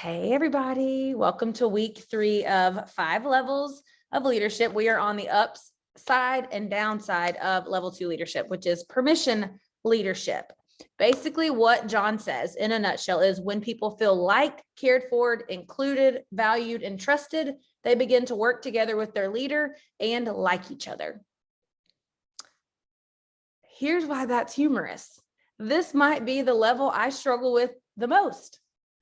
Hey, everybody. Welcome to week 3 of 5 levels of leadership. We are on the upside and downside of level 2 leadership, which is permission leadership. Basically, what John says in a nutshell is when people feel liked, cared for, included, valued, and trusted, they begin to work together with their leader and like each other. Here's why that's humorous. This might be the level I struggle with the most.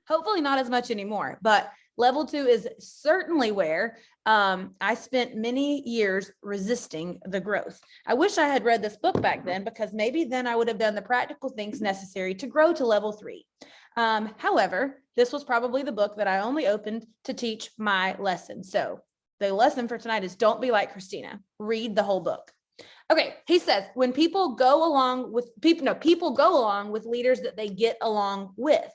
Hopefully not as much anymore, but level 2 is certainly where I spent many years resisting the growth. I wish I had read this book back then, because maybe then I would have done the practical things necessary to grow to level 3. However, this was probably the book that I only opened to teach my lesson. So the lesson for tonight is don't be like Christina. Read the whole book. Okay, he says when people go along with people go along with leaders that they get along with.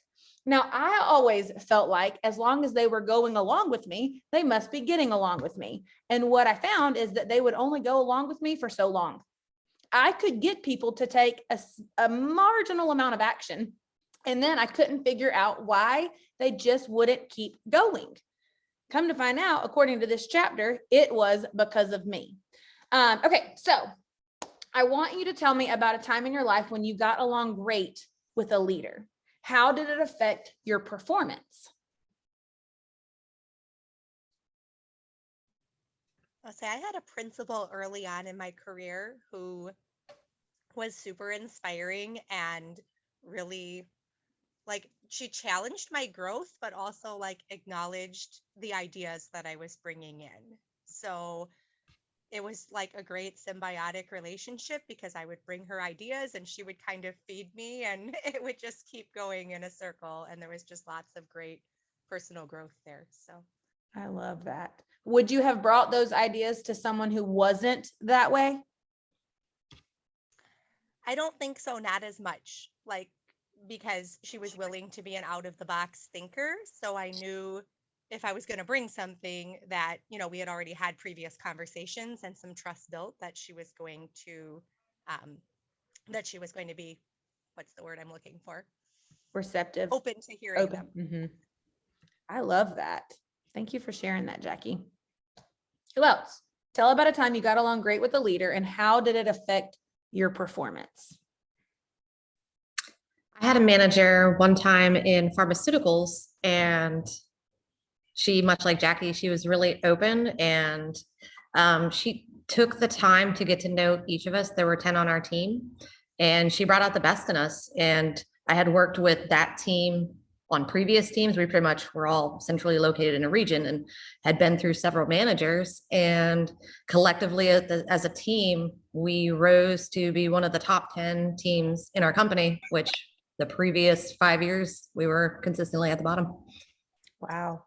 Now, I always felt like as long as they were going along with me, they must be getting along with me. And what I found is that they would only go along with me for so long. I could get people to take a marginal amount of action, and then I couldn't figure out why they just wouldn't keep going. Come to find out, according to this chapter, it was because of me. Okay, so I want you to tell me about a time in your life when you got along great with a leader. How did it affect your performance? I'll say I had a principal early on in my career who was super inspiring and really she challenged my growth, but also acknowledged the ideas that I was bringing in. So it was like a great symbiotic relationship because I would bring her ideas and she would kind of feed me, and it would just keep going in a circle. And there was just lots of great personal growth there. So I love that. Would you have brought those ideas to someone who wasn't that way? I don't think so, not as much, because she was willing to be an out of the box thinker. So I knew if I was going to bring something that, we had already had previous conversations and some trust built, that she was going to be, what's the word I'm looking for? Receptive. Open to hearing them. Mm-hmm. I love that. Thank you for sharing that, Jackie. Who else? Tell about a time you got along great with a leader and how did it affect your performance? I had a manager one time in pharmaceuticals, and she, much like Jackie, she was really open, and she took the time to get to know each of us. There were 10 on our team, and she brought out the best in us. And I had worked with that team on previous teams. We pretty much were all centrally located in a region and had been through several managers. And collectively, as a team, we rose to be one of the top 10 teams in our company, which the previous 5 years, we were consistently at the bottom. Wow.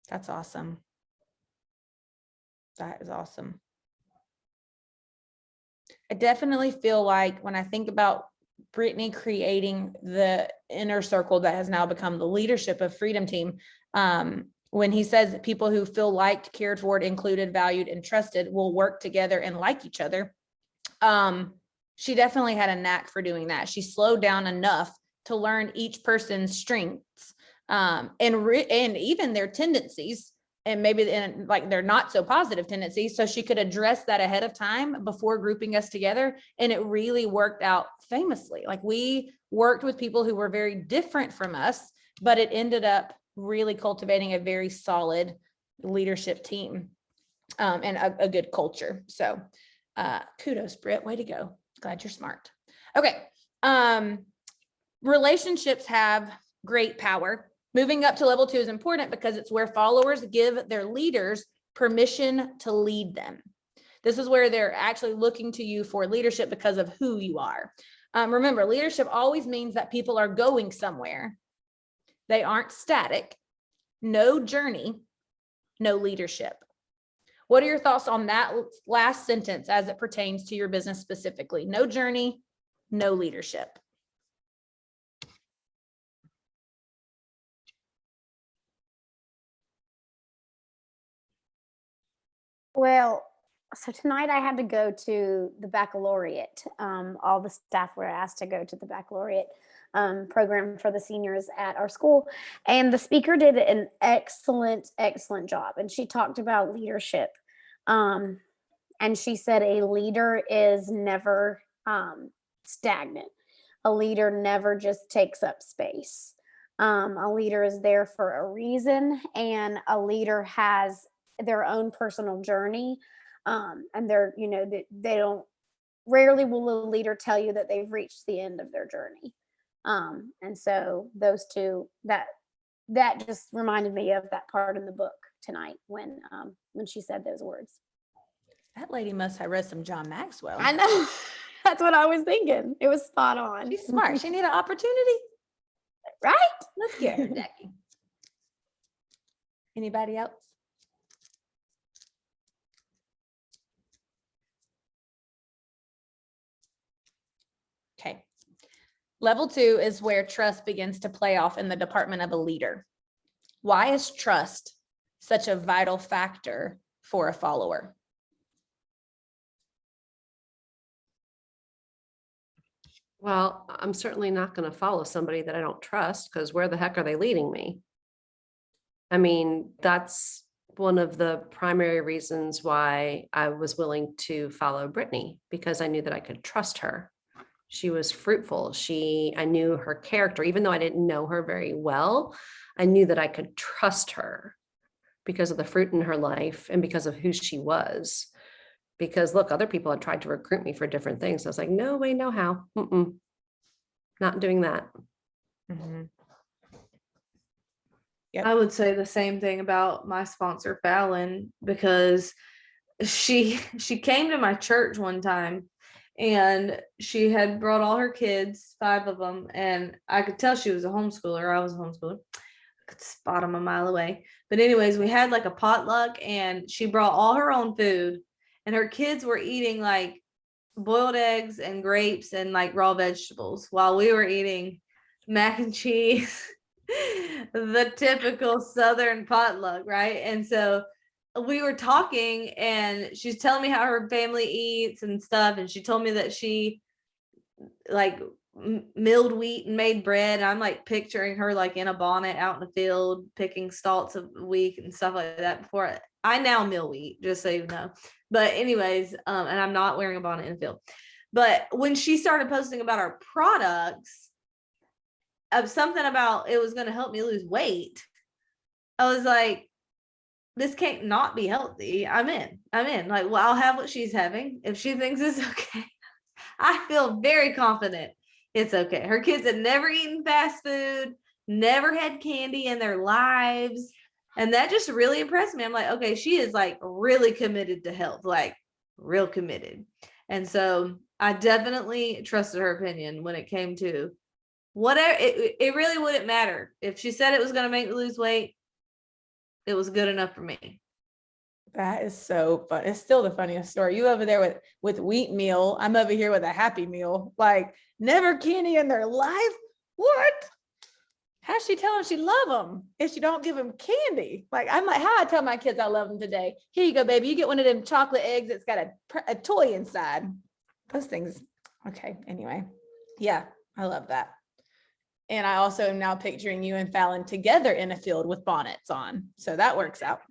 That's awesome. That is awesome. I definitely feel like when I think about Brittany creating the inner circle that has now become the leadership of Freedom Team, when he says that people who feel liked, cared for, included, valued, and trusted will work together and like each other. She definitely had a knack for doing that. She slowed down enough to learn each person's strengths and even their tendencies, and maybe they're not so positive tendencies. So she could address that ahead of time before grouping us together. And it really worked out famously. Like, we worked with people who were very different from us, but it ended up really cultivating a very solid leadership team and a good culture. So kudos, Britt, way to go. Glad you're smart. Okay. Relationships have great power. Moving up to level 2 is important because it's where followers give their leaders permission to lead them. This is where they're actually looking to you for leadership because of who you are. Remember, leadership always means that people are going somewhere. They aren't static. No journey, no leadership. What are your thoughts on that last sentence as it pertains to your business specifically? No journey, no leadership. Well, so tonight I had to go to the baccalaureate. All the staff were asked to go to the baccalaureate. program for the seniors at our school. And the speaker did an excellent, excellent job. And she talked about leadership. And she said a leader is never stagnant. A leader never just takes up space. A leader is there for a reason, and a leader has their own personal journey. And they don't, rarely will a leader tell you that they've reached the end of their journey. And so those two, that just reminded me of that part in the book tonight when she said those words. That lady must have read some John Maxwell. I know. That's what I was thinking. It was spot on. She's smart. She need an opportunity. Right? Let's get her, Jackie. Anybody else? Okay. Level 2 is where trust begins to play off in the department of a leader. Why is trust such a vital factor for a follower? Well, I'm certainly not going to follow somebody that I don't trust, because where the heck are they leading me? I mean, that's one of the primary reasons why I was willing to follow Brittany, because I knew that I could trust her. She was fruitful. I knew her character, even though I didn't know her very well. I knew that I could trust her because of the fruit in her life and because of who she was. Because look, other people had tried to recruit me for different things. I was like, no way, no how. Not doing that. Mm-hmm. I would say the same thing about my sponsor, Fallon, because she came to my church one time and she had brought all her kids, 5 of them, and I could tell she was a homeschooler. I was a homeschooler. I could spot them a mile away. But anyways, we had like a potluck and she brought all her own food, and her kids were eating like boiled eggs and grapes and like raw vegetables while we were eating mac and cheese, the typical Southern potluck, right? And so we were talking and she's telling me how her family eats and stuff. And she told me that she like milled wheat and made bread. And I'm like picturing her like in a bonnet out in the field, picking stalks of wheat and stuff like that. Before I now mill wheat, just so you know. But anyways, and I'm not wearing a bonnet in the field. But when she started posting about our products, of something about it was going to help me lose weight, I was like, this can't not be healthy. I'm in. Like, well, I'll have what she's having. If she thinks it's okay, I feel very confident it's okay. Her kids had never eaten fast food, never had candy in their lives. And that just really impressed me. I'm like, okay, she is like really committed to health, like real committed. And so I definitely trusted her opinion when it came to whatever. It really wouldn't matter. If she said it was going to make me lose weight, it was good enough for me. That is so fun. It's still the funniest story. You over there with wheat meal. I'm over here with a happy meal. Like never candy in their life. What? How's she tell them she love them if she don't give them candy? Like I'm like, how I tell my kids I love them today. Here you go, baby. You get one of them chocolate eggs that's got a toy inside. Those things. Okay. Anyway, yeah, I love that. And I also am now picturing you and Fallon together in a field with bonnets on. So that works out.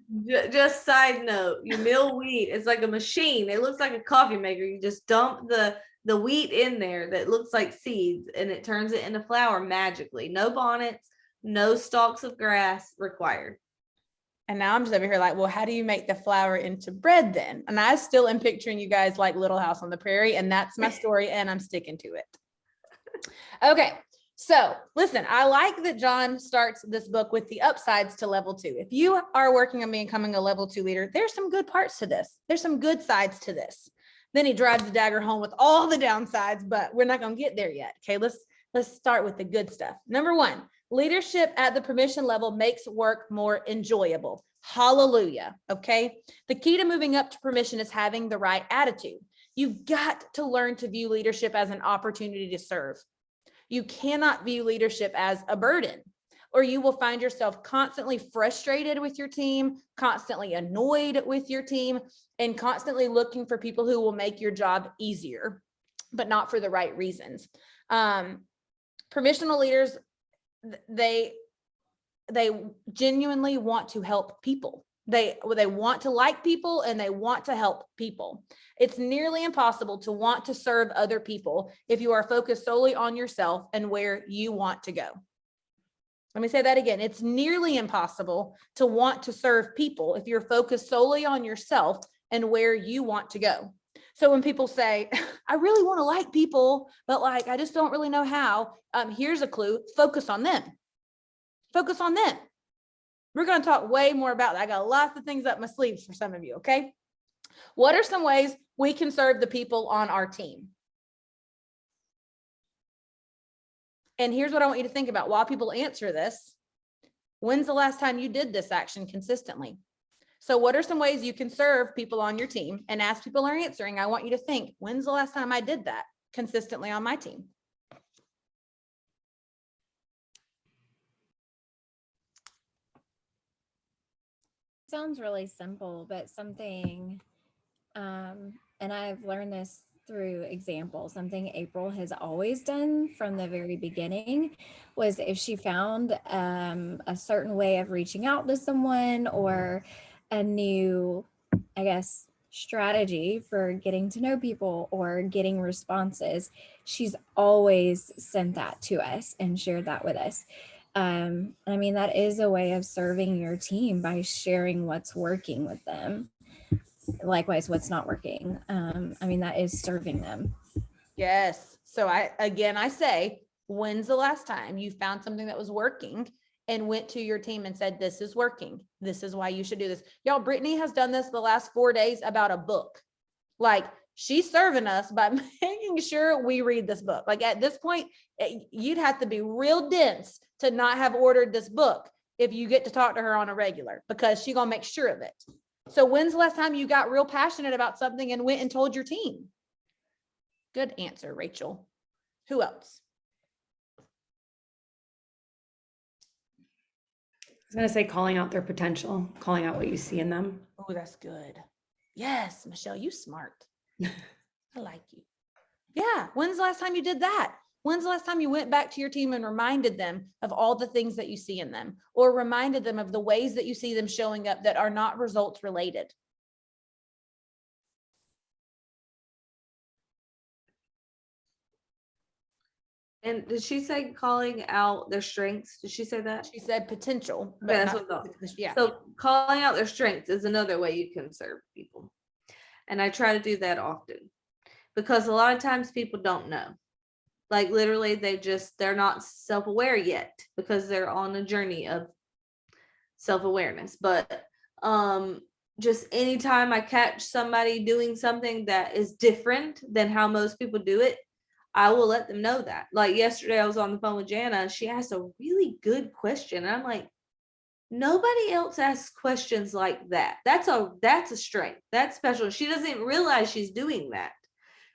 Just side note, you mill wheat. It's like a machine. It looks like a coffee maker. You just dump the wheat in there that looks like seeds and it turns it into flour magically. No bonnets, no stalks of grass required. And now I'm just over here like, well, how do you make the flour into bread then? And I still am picturing you guys like Little House on the Prairie, and that's my story and I'm sticking to it. Okay. So listen, I like that John starts this book with the upsides to level 2. If you are working on becoming a level 2 leader, there's some good parts to this. There's some good sides to this. Then he drives the dagger home with all the downsides, but we're not going to get there yet. Okay, let's start with the good stuff. Number 1, leadership at the permission level makes work more enjoyable. Hallelujah. Okay. The key to moving up to permission is having the right attitude. You've got to learn to view leadership as an opportunity to serve. You cannot view leadership as a burden, or you will find yourself constantly frustrated with your team, constantly annoyed with your team, and constantly looking for people who will make your job easier, but not for the right reasons. Permissional leaders, they genuinely want to help people. They want to like people and they want to help people. It's nearly impossible to want to serve other people if you are focused solely on yourself and where you want to go. Let me say that again. It's nearly impossible to want to serve people if you're focused solely on yourself and where you want to go. So when people say, I really want to like people, but like, I just don't really know how. Here's a clue: focus on them. Focus on them. We're going to talk way more about that. I got lots of things up my sleeves for some of you. Okay. What are some ways we can serve the people on our team? And here's what I want you to think about while people answer this. When's the last time you did this action consistently? So what are some ways you can serve people on your team? And as people are answering, I want you to think, when's the last time I did that consistently on my team? Sounds really simple, but something, and I've learned this through example, something April has always done from the very beginning was if she found a certain way of reaching out to someone or a new, I guess, strategy for getting to know people or getting responses, she's always sent that to us and shared that with us. I mean, that is a way of serving your team by sharing what's working with them. Likewise, what's not working. I mean, that is serving them. Yes. So I say, when's the last time you found something that was working and went to your team and said, this is working. This is why you should do this. Y'all, Brittany has done this the last 4 days about a book. Like, she's serving us by making sure we read this book. Like, at this point, you'd have to be real dense to not have ordered this book if you get to talk to her on a regular, because she's going to make sure of it. So when's the last time you got real passionate about something and went and told your team? Good answer, Rachel. Who else? I was going to say calling out their potential, calling out what you see in them. Oh, that's good. Yes, Michelle, you smart. I like you. Yeah. When's the last time you did that? When's the last time you went back to your team and reminded them of all the things that you see in them, or reminded them of the ways that you see them showing up that are not results related? And did she say calling out their strengths? Did she say that? She said potential, but Okay, that's not, what I thought. yeah. So calling out their strengths is another way you can serve people. And I try to do that often because a lot of times people don't know. Like, literally, they're not self-aware yet because they're on a journey of self-awareness. But just anytime I catch somebody doing something that is different than how most people do it, I will let them know that. Like, yesterday I was on the phone with Jana and she asked a really good question. And I'm like, nobody else asks questions like that. That's a strength. That's special. She doesn't realize she's doing that.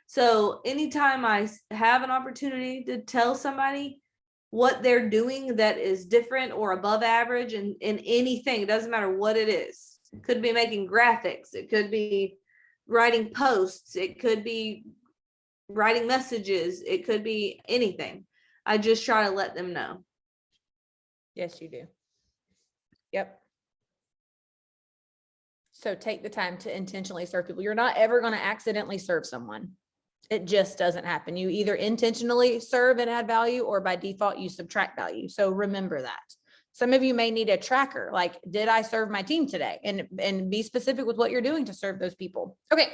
So anytime I have an opportunity to tell somebody what they're doing that is different or above average in anything, it doesn't matter what it is. It could be making graphics. It could be writing posts. It could be writing messages. It could be anything. I just try to let them know. Yes, you do. Yep. So take the time to intentionally serve people. You're not ever going to accidentally serve someone. It just doesn't happen. You either intentionally serve and add value, or by default, you subtract value. So remember that. Some of you may need a tracker, like, did I serve my team today? And be specific with what you're doing to serve those people. Okay.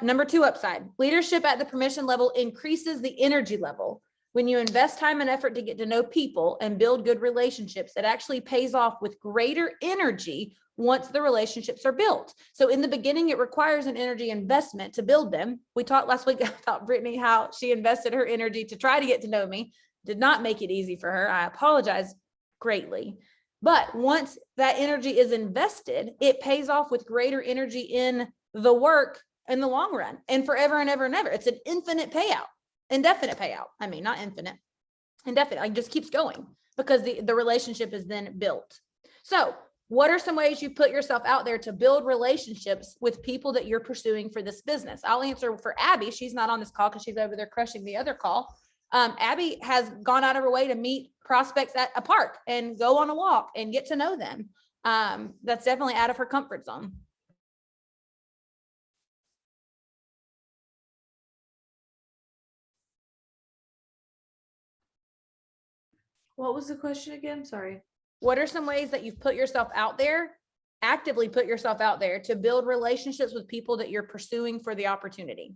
Number 2 upside. Leadership at the permission level increases the energy level. When you invest time and effort to get to know people and build good relationships, it actually pays off with greater energy once the relationships are built. So in the beginning, it requires an energy investment to build them. We talked last week about Brittany, how she invested her energy to try to get to know me. Did not make it easy for her. I apologize greatly. But once that energy is invested, it pays off with greater energy in the work in the long run, and forever and ever and ever. It's an infinite payout, indefinite payout. I mean, not infinite, indefinite. It just keeps going because the relationship is then built. So what are some ways you put yourself out there to build relationships with people that you're pursuing for this business? I'll answer for Abby. She's not on this call because she's over there crushing the other call. Abby has gone out of her way to meet prospects at a park and go on a walk and get to know them. That's definitely out of her comfort zone. What was the question again? Sorry. What are some ways that you've put yourself out there, actively put yourself out there to build relationships with people that you're pursuing for the opportunity?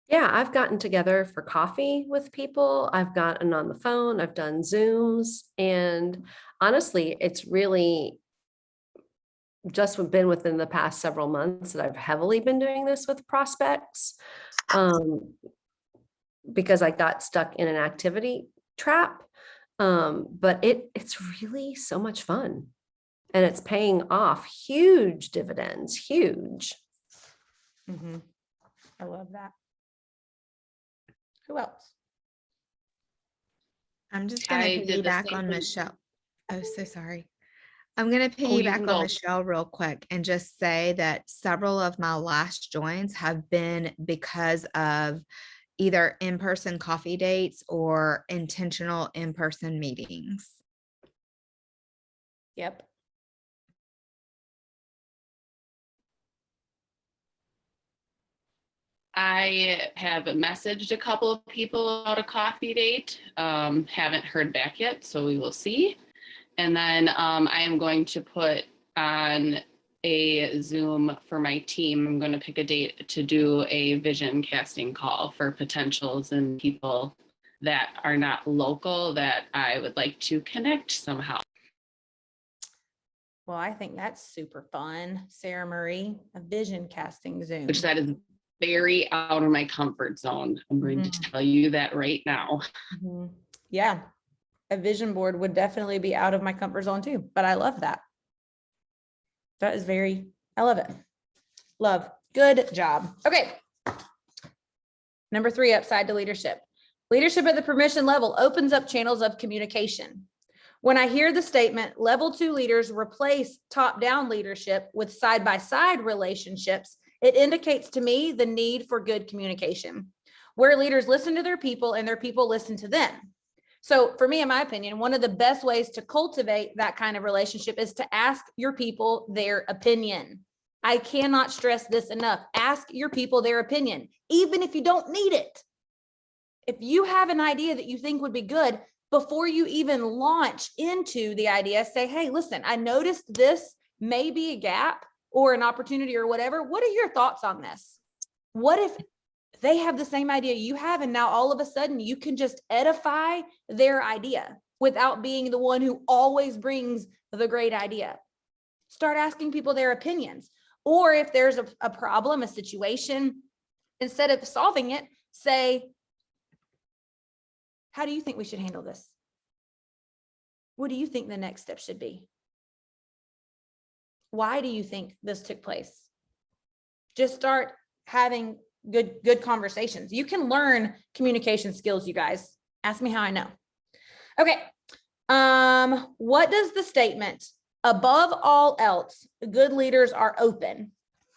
Yeah, I've gotten together for coffee with people. I've gotten on the phone. I've done Zooms. And honestly, it's really just been within the past several months that I've heavily been doing this with prospects, because I got stuck in an activity trap. But it's really so much fun, and it's paying off huge dividends, huge. I love that. Who else? I'm just going I to did the piggyback same on thing. Michelle. Oh, so sorry. I'm going to Oh, you piggyback can on go. Michelle real quick and just say that several of my last joins have been because of either in-person coffee dates or intentional in-person meetings. Yep. I have messaged a couple of people about a coffee date. Haven't heard back yet, so we will see. And then I am going to put on a Zoom for my team. I'm going to pick a date to do a vision casting call for potentials and people that are not local that I would like to connect somehow. Well, I think that's super fun. Sarah Marie, a vision casting Zoom. Which that is very out of my comfort zone. I'm going to tell you that right now. Yeah, a vision board would definitely be out of my comfort zone too, but I love that. That is I love it. Love. Good job. Okay. Number 3, upside to leadership. Leadership at the permission level opens up channels of communication. When I hear the statement, level 2 leaders replace top-down leadership with side-by-side relationships, it indicates to me the need for good communication, where leaders listen to their people and their people listen to them. So for me, in my opinion, one of the best ways to cultivate that kind of relationship is to ask your people their opinion. I cannot stress this enough. Ask your people their opinion, even if you don't need it. If you have an idea that you think would be good, before you even launch into the idea, say, hey, listen, I noticed this may be a gap or an opportunity or whatever. What are your thoughts on this? What if they have the same idea you have, and now all of a sudden you can just edify their idea without being the one who always brings the great idea? Start asking people their opinions. Or if there's a problem, a situation, instead of solving it, say, how do you think we should handle this? What do you think the next step should be? Why do you think this took place? Just start having good conversations. You can learn communication skills, you guys. Ask me how I know. Okay. What does the statement, above all else, good leaders are open?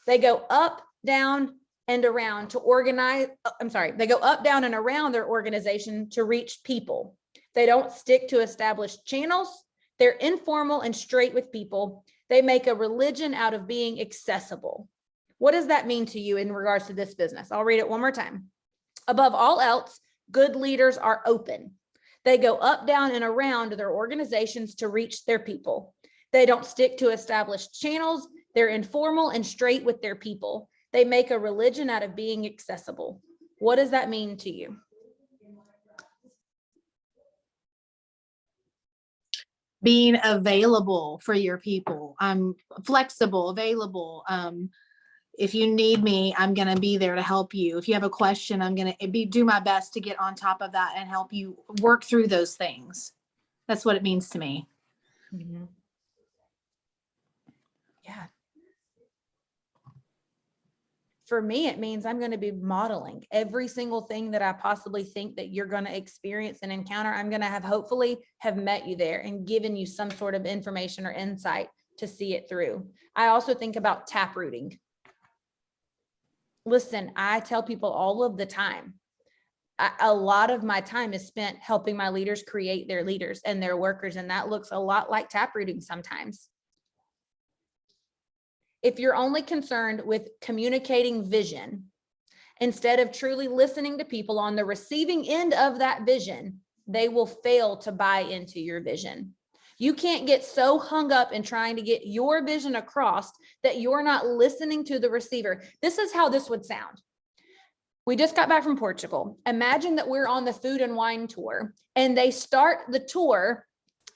They go up, down, and around to organize. They go up, down, and around their organization to reach people. They don't stick to established channels. They're informal and straight with people. They make a religion out of being accessible. What does that mean to you in regards to this business? I'll read it one more time. Above all else, good leaders are open. They go up, down, and around their organizations to reach their people. They don't stick to established channels. They're informal and straight with their people. They make a religion out of being accessible. What does that mean to you? Being available for your people. I'm flexible, available. If you need me, I'm going to be there to help you. If you have a question, I'm going to do my best to get on top of that and help you work through those things. That's what it means to me. Yeah. For me, it means I'm going to be modeling every single thing that I possibly think that you're going to experience and encounter. I'm going to hopefully have met you there and given you some sort of information or insight to see it through. I also think about taprooting. Listen, I tell people all of the time, a lot of my time is spent helping my leaders create their leaders and their workers. And that looks a lot like taprooting sometimes. If you're only concerned with communicating vision, instead of truly listening to people on the receiving end of that vision, they will fail to buy into your vision. You can't get so hung up in trying to get your vision across that you're not listening to the receiver. This is how this would sound. We just got back from Portugal. Imagine that we're on the food and wine tour, and they start the tour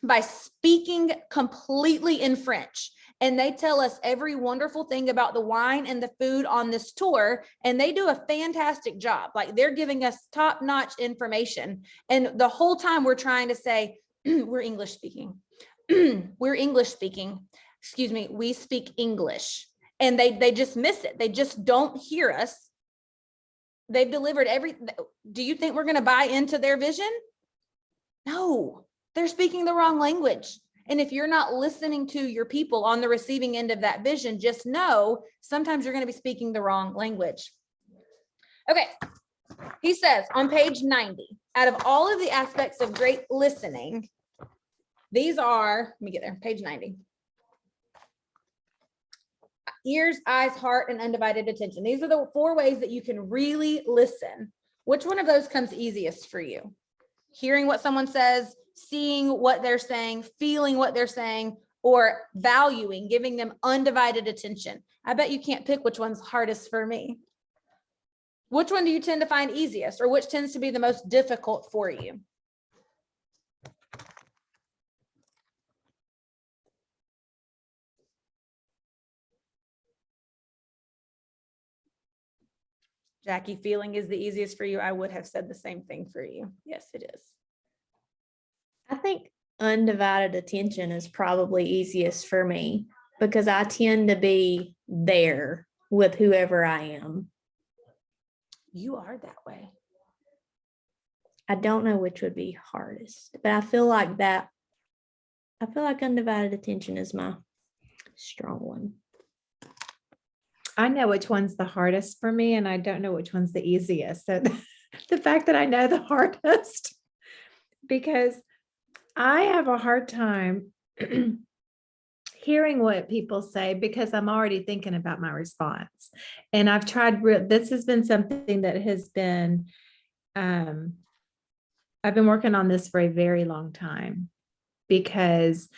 by speaking completely in French. And they tell us every wonderful thing about the wine and the food on this tour. And they do a fantastic job. Like, they're giving us top-notch information. And the whole time we're trying to say, we're English speaking. We're English speaking. Excuse me, we speak English. And they just miss it. They just don't hear us. They've delivered do you think we're going to buy into their vision? No, they're speaking the wrong language. And if you're not listening to your people on the receiving end of that vision, just know sometimes you're going to be speaking the wrong language. Okay. He says on page 90, out of all of the aspects of great listening, these are, let me get there, page 90. Ears, eyes, heart, and undivided attention. These are the 4 ways that you can really listen. Which one of those comes easiest for you? Hearing what someone says, seeing what they're saying, feeling what they're saying, or valuing, giving them undivided attention. I bet you can't pick which one's hardest for me. Which one do you tend to find easiest, or which tends to be the most difficult for you? Jackie, feeling is the easiest for you. I would have said the same thing for you. Yes, it is. I think undivided attention is probably easiest for me because I tend to be there with whoever I am. You are that way. I don't know which would be hardest, but I feel like undivided attention is my strong one. I know which one's the hardest for me, and I don't know which one's the easiest. So the fact that I know the hardest, because I have a hard time hearing what people say because I'm already thinking about my response. And I've tried, this has been something that has been, I've been working on this for a very long time, because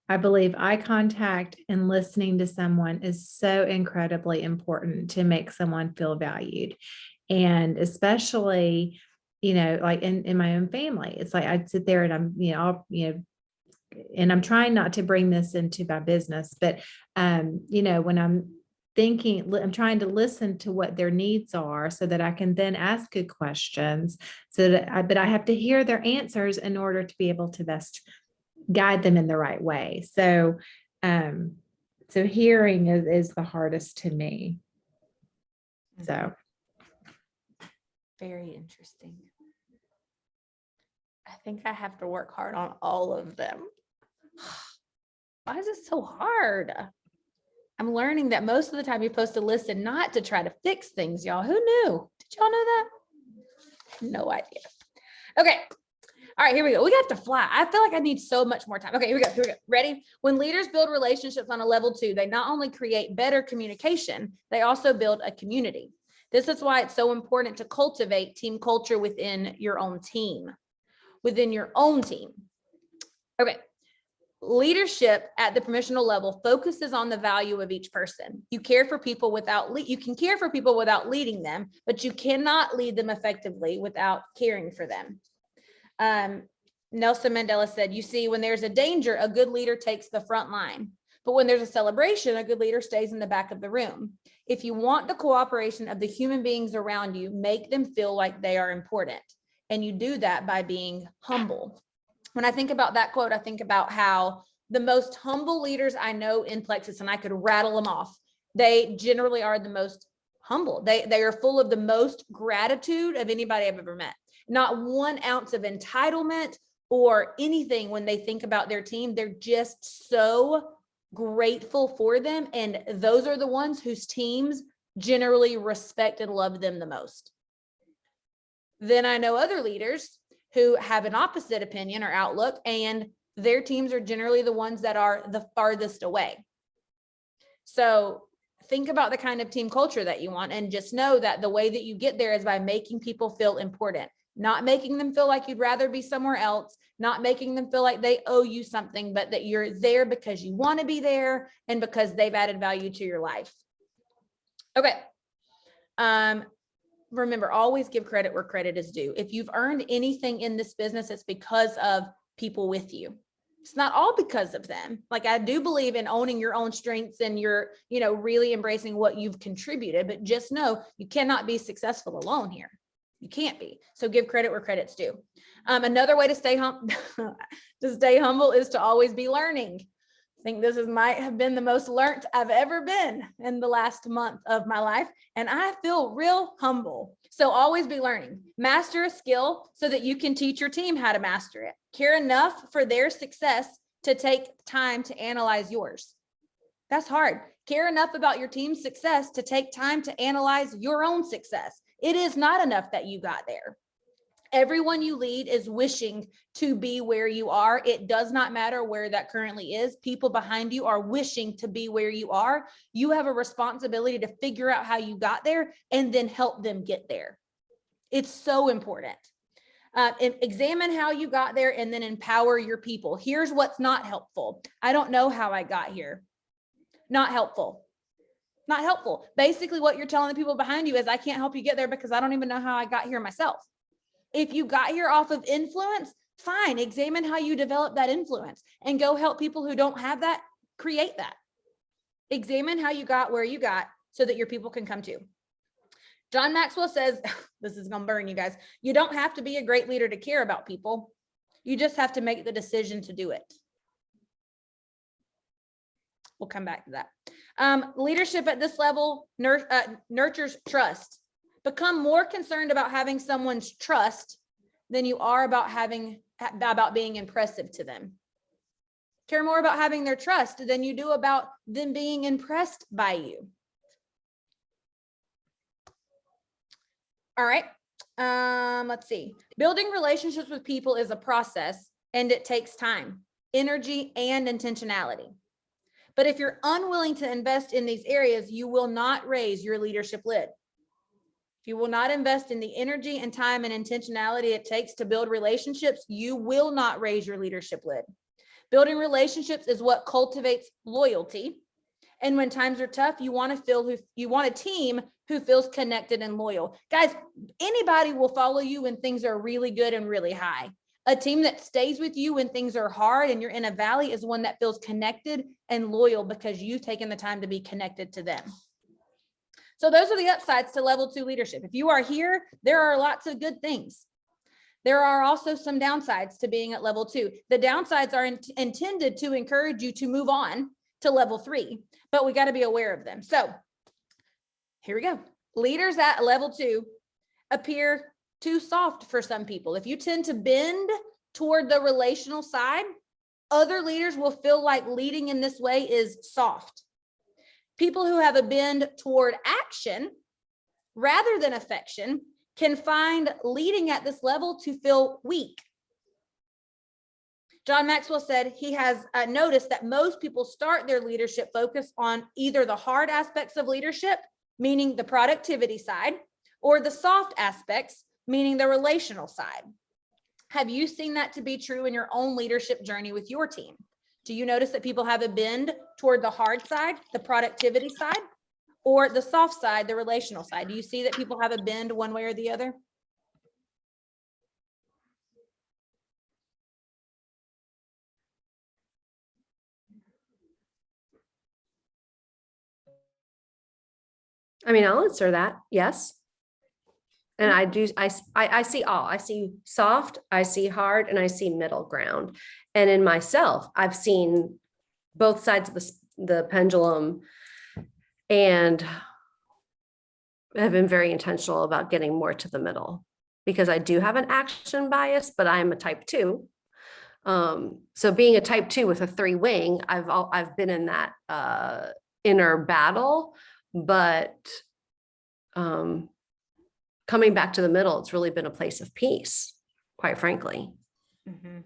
I believe eye contact and listening to someone is so incredibly important to make someone feel valued. And especially, like in my own family, it's like I'd sit there and I'm, and I'm trying not to bring this into my business, but, when I'm thinking, I'm trying to listen to what their needs are so that I can then ask good questions but I have to hear their answers in order to be able to best guide them in the right way. So hearing is the hardest to me. So. Very interesting. I think I have to work hard on all of them. Why is it so hard? I'm learning that most of the time you're supposed to listen, not to try to fix things, y'all. Who knew? Did y'all know that? No idea. Okay. All right, here we go. We have to fly. I feel like I need so much more time. Okay, here we go. Ready? When leaders build relationships on a level 2, they not only create better communication, they also build a community. This is why it's so important to cultivate team culture within your own team. Okay. Leadership at the promotional level focuses on the value of each person. You can care for people without leading them, but you cannot lead them effectively without caring for them. Nelson Mandela said, you see, when there's a danger, a good leader takes the front line. But when there's a celebration, a good leader stays in the back of the room. If you want the cooperation of the human beings around you, make them feel like they are important. And you do that by being humble. When I think about that quote, I think about how the most humble leaders I know in Plexus, and I could rattle them off, they generally are the most humble. They are full of the most gratitude of anybody I've ever met. Not 1 ounce of entitlement or anything when they think about their team. They're just so grateful for them. And those are the ones whose teams generally respect and love them the most. Then I know other leaders who have an opposite opinion or outlook, and their teams are generally the ones that are the farthest away. So think about the kind of team culture that you want, and just know that the way that you get there is by making people feel important, not making them feel like you'd rather be somewhere else, not making them feel like they owe you something, but that you're there because you want to be there and because they've added value to your life. Okay. Remember, always give credit where credit is due. If you've earned anything in this business, it's because of people with you. It's not all because of them. Like, I do believe in owning your own strengths and you're, really embracing what you've contributed, but just know you cannot be successful alone here. You can't be. So give credit where credit's due. Another way to stay humble is to always be learning. I think this might have been the most learnt I've ever been in the last month of my life, and I feel real humble. So always be learning. Master a skill so that you can teach your team how to master it. Care enough for their success to take time to analyze yours. That's hard. Care enough about your team's success to take time to analyze your own success. It is not enough that you got there. Everyone you lead is wishing to be where you are. It does not matter where that currently is. People behind you are wishing to be where you are. You have a responsibility to figure out how you got there and then help them get there. It's so important. Examine how you got there and then empower your people. Here's what's not helpful. I don't know how I got here. Not helpful. Not helpful. Basically, what you're telling the people behind you is, I can't help you get there because I don't even know how I got here myself. If you got here off of influence, fine. Examine how you develop that influence and go help people who don't have that create that. Examine how you got where you got so that your people can come too. John Maxwell says, this is going to burn you guys. You don't have to be a great leader to care about people. You just have to make the decision to do it. We'll come back to that. Leadership at this level nurtures trust. Become more concerned about having someone's trust than you are about being impressive to them. Care more about having their trust than you do about them being impressed by you. All right. Let's see. Building relationships with people is a process, and it takes time, energy, and intentionality. But if you're unwilling to invest in these areas, you will not raise your leadership lid. If you will not invest in the energy and time and intentionality it takes to build relationships, you will not raise your leadership lid. Building relationships is what cultivates loyalty. And when times are tough, you want a team who feels connected and loyal. Guys, anybody will follow you when things are really good and really high. A team that stays with you when things are hard and you're in a valley is one that feels connected and loyal because you've taken the time to be connected to them. So those are the upsides to level 2 leadership. If you are here, there are lots of good things. There are also some downsides to being at level 2. The downsides are intended to encourage you to move on to level 3, but we got to be aware of them. So here we go. Leaders at level 2 appear too soft for some people. If you tend to bend toward the relational side, other leaders will feel like leading in this way is soft. People who have a bend toward action rather than affection can find leading at this level to feel weak. John Maxwell said he has noticed that most people start their leadership focus on either the hard aspects of leadership, meaning the productivity side, or the soft aspects, meaning the relational side. Have you seen that to be true in your own leadership journey with your team? Do you notice that people have a bend toward the hard side, the productivity side, or the soft side, the relational side? Do you see that people have a bend one way or the other? I mean, I'll answer that. Yes. And I see all. I see soft, I see hard, and I see middle ground. And in myself, I've seen both sides of the pendulum and have been very intentional about getting more to the middle because I do have an action bias, but I'm a type 2. So being a type 2 with a 3 wing, I've been in that inner battle, but coming back to the middle, it's really been a place of peace, quite frankly. Mhm.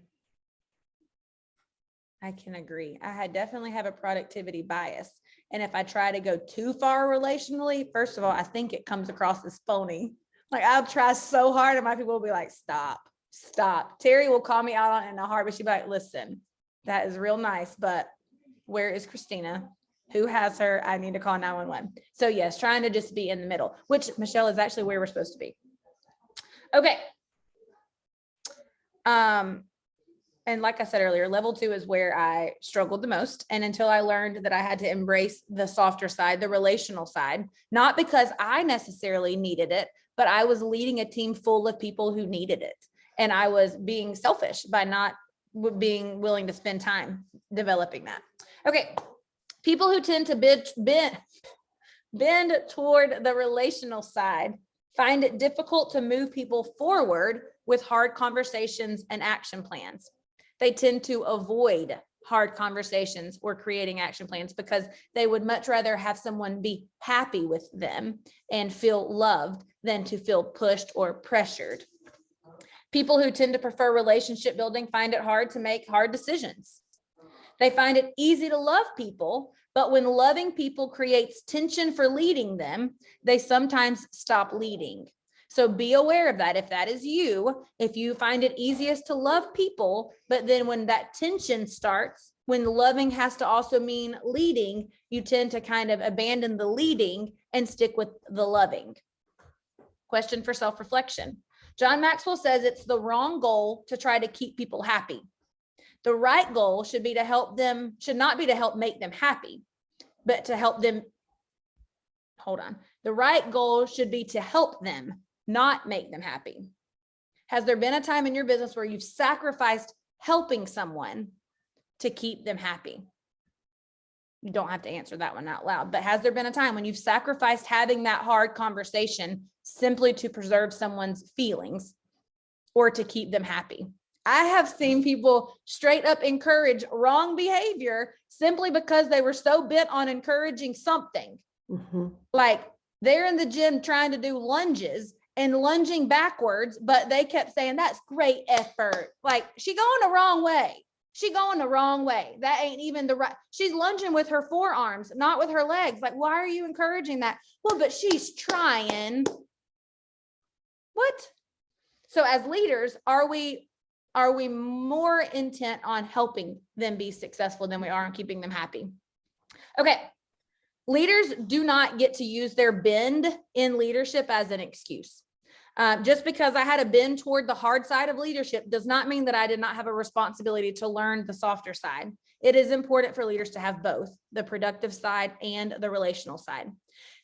I can agree. Definitely have a productivity bias. And if I try to go too far relationally, first of all, I think it comes across as phony. Like I'll try so hard and my people will be like, stop. Terry will call me out on it in a heartbeat. She'll be like, listen, that is real nice, but where is Christina? Who has her? I need to call 911. So yes, trying to just be in the middle, which Michelle is actually where we're supposed to be. Okay. And like I said earlier, level 2 is where I struggled the most. And until I learned that I had to embrace the softer side, the relational side, not because I necessarily needed it, but I was leading a team full of people who needed it. And I was being selfish by not being willing to spend time developing that. Okay. People who tend to bend toward the relational side find it difficult to move people forward with hard conversations and action plans. They tend to avoid hard conversations or creating action plans because they would much rather have someone be happy with them and feel loved than to feel pushed or pressured. People who tend to prefer relationship building find it hard to make hard decisions. They find it easy to love people, but when loving people creates tension for leading them, they sometimes stop leading. So be aware of that. If that is you, if you find it easiest to love people, but then when that tension starts, when loving has to also mean leading, you tend to kind of abandon the leading and stick with the loving. Question for self-reflection. John Maxwell says it's the wrong goal to try to keep people happy. The right goal should not be to help make them happy, but to help them. The right goal should be to help them, not make them happy. Has there been a time in your business where you've sacrificed helping someone to keep them happy? You don't have to answer that one out loud, but has there been a time when you've sacrificed having that hard conversation simply to preserve someone's feelings or to keep them happy? I have seen people straight up encourage wrong behavior simply because they were so bent on encouraging something. Mm-hmm. Like they're in the gym trying to do lunges and lunging backwards, but they kept saying, that's great effort. Like she going the wrong way. That ain't even the right. She's lunging with her forearms, not with her legs. Like, why are you encouraging that? Well, but she's trying. What? So as leaders, are we more intent on helping them be successful than we are on keeping them happy? Okay. Leaders do not get to use their bend in leadership as an excuse. Just because I had a bend toward the hard side of leadership does not mean that I did not have a responsibility to learn the softer side. It is important for leaders to have both the productive side and the relational side.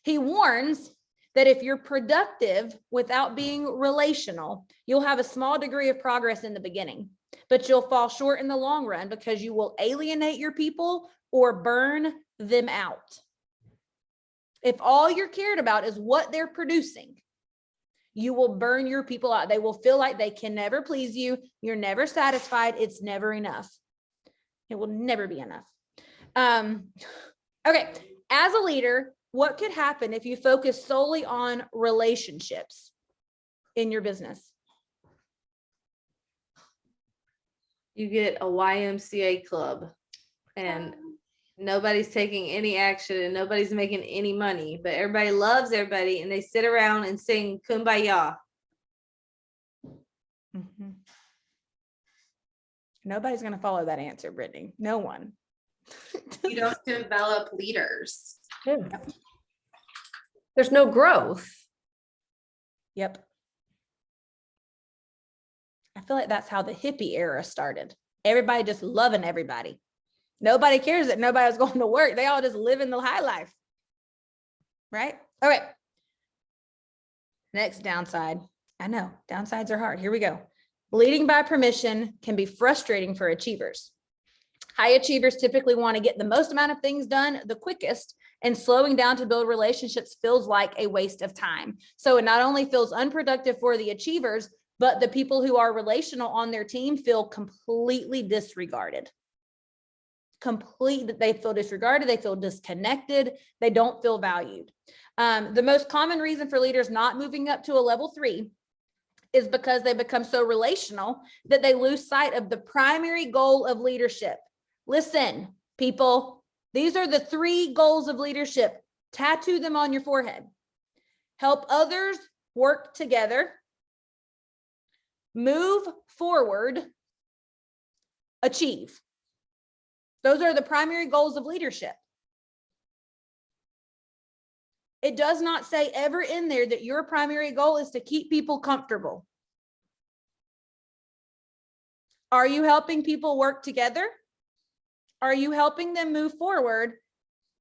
He warns that if you're productive without being relational, you'll have a small degree of progress in the beginning, but you'll fall short in the long run because you will alienate your people or burn them out. If all you're cared about is what they're producing, you will burn your people out. They will feel like they can never please you. You're never satisfied. It's never enough. It will never be enough. Okay. As a leader, what could happen if you focus solely on relationships in your business? You get a YMCA club and nobody's taking any action and nobody's making any money, but everybody loves everybody and they sit around and sing Kumbaya. Mm-hmm. Nobody's going to follow that answer, Brittany. No one. You don't develop leaders. Yeah. There's no growth. Yep. I feel like that's how the hippie era started. Everybody just loving everybody. Nobody cares that nobody was going to work. They all just live in the high life. Right? Okay. Next downside. I know downsides are hard. Here we go. Leading by permission can be frustrating for achievers. High achievers typically want to get the most amount of things done the quickest, and slowing down to build relationships feels like a waste of time. So it not only feels unproductive for the achievers, but the people who are relational on their team feel completely disregarded. they feel disregarded, they feel disconnected, they don't feel valued. The most common reason for leaders not moving up to a level 3 is because they become so relational that they lose sight of the primary goal of leadership. Listen, people, these are the 3 goals of leadership. Tattoo them on your forehead. Help others work together, move forward, achieve. Those are the primary goals of leadership. It does not say ever in there that your primary goal is to keep people comfortable. Are you helping people work together? Are you helping them move forward?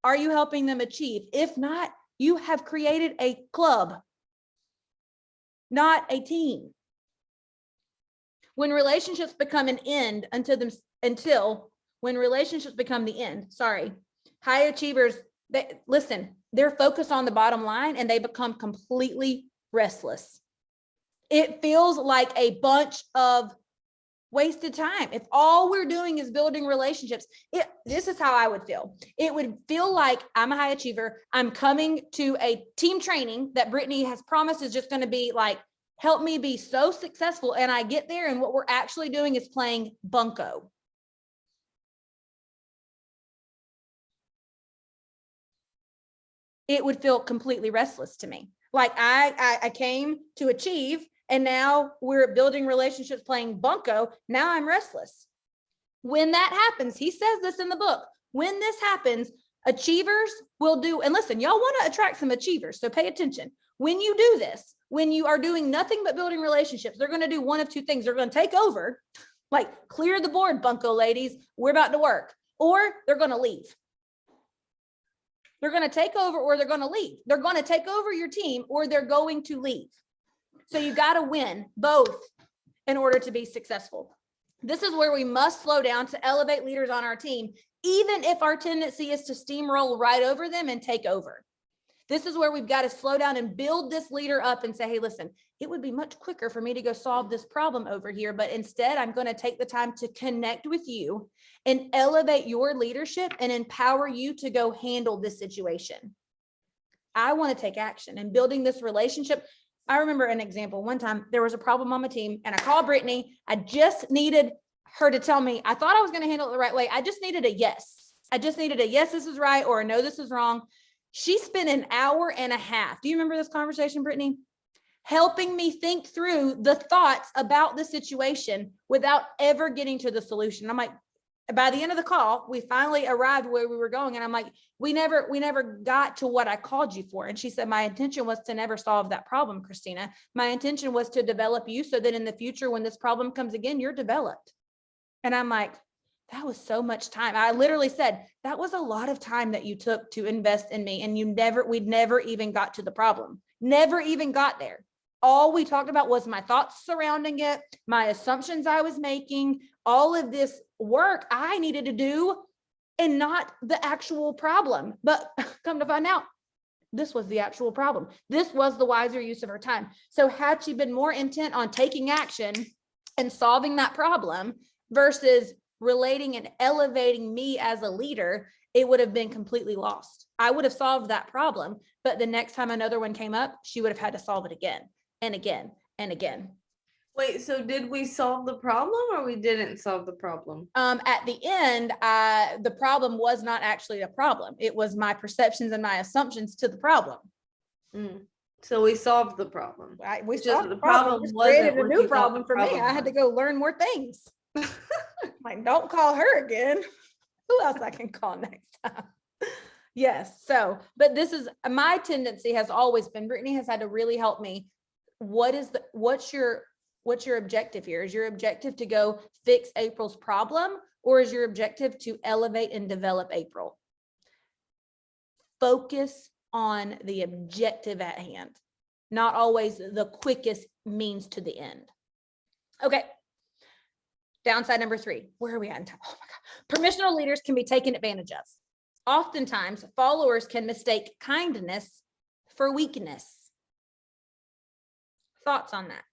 Are you helping them achieve? If not, you have created a club, not a team. When relationships become an end when relationships become the end, high achievers, they're focused on the bottom line and they become completely restless. It feels like a bunch of wasted time. If all we're doing is building relationships, this is how I would feel. It would feel like I'm a high achiever. I'm coming to a team training that Brittany has promised is just going to be like, help me be so successful. And I get there and what we're actually doing is playing bunco. It would feel completely restless to me. Like I came to achieve and now we're building relationships playing bunco. Now I'm restless. When that happens, he says this in the book, when this happens, achievers will do, and listen, y'all want to attract some achievers, so pay attention. When you do this, when you are doing nothing but building relationships, they're going to do one of 2 things. They're going to take over, like clear the board, bunco ladies, we're about to work, or they're going to leave. They're going to take over or they're going to leave. They're going to take over your team or they're going to leave. So you got to win both in order to be successful. This is where we must slow down to elevate leaders on our team, even if our tendency is to steamroll right over them and take over. This is where we've got to slow down and build this leader up and say, hey, listen, it would be much quicker for me to go solve this problem over here, but instead I'm going to take the time to connect with you and elevate your leadership and empower you to go handle this situation. I want to take action and building this relationship. I remember an example. One time there was a problem on my team and I called Brittany. I just needed her to tell me, I thought I was going to handle it the right way. I just needed a yes. I just needed a yes, this is right, or a no, this is wrong. She spent an hour and a half. Do you remember this conversation, Brittany? Helping me think through the thoughts about the situation without ever getting to the solution. I'm like, by the end of the call, we finally arrived where we were going. And I'm like, we never got to what I called you for. And she said, my intention was to never solve that problem, Christina. My intention was to develop you so that in the future, when this problem comes again, you're developed. And I'm like, that was so much time. I literally said, that was a lot of time that you took to invest in me. And we'd never even got to the problem. Never even got there. All we talked about was my thoughts surrounding it, my assumptions I was making, all of this work I needed to do and not the actual problem. But come to find out, this was the actual problem. This was the wiser use of her time. So had she been more intent on taking action and solving that problem versus relating and elevating me as a leader, it would have been completely lost. I would have solved that problem, but the next time another one came up, she would have had to solve it again and again and again. Wait, so did we solve the problem or we didn't solve the problem? At the end, the problem was not actually a problem. It was my perceptions and my assumptions to the problem. So we solved the problem. We Just solved the the problem. problem It wasn't created a what new you thought problem the for me. problem I had to was. go learn more things. Like, don't call her again. Who else I can call next time? Yes. So, but this is my tendency has always been, Brittany has had to really help me. What's your objective here? Is your objective to go fix April's problem, or is your objective to elevate and develop April? Focus on the objective at hand, not always the quickest means to the end. Okay. Downside number 3. Where are we at in time? Oh my God. Permissional leaders can be taken advantage of. Oftentimes, followers can mistake kindness for weakness. Thoughts on that?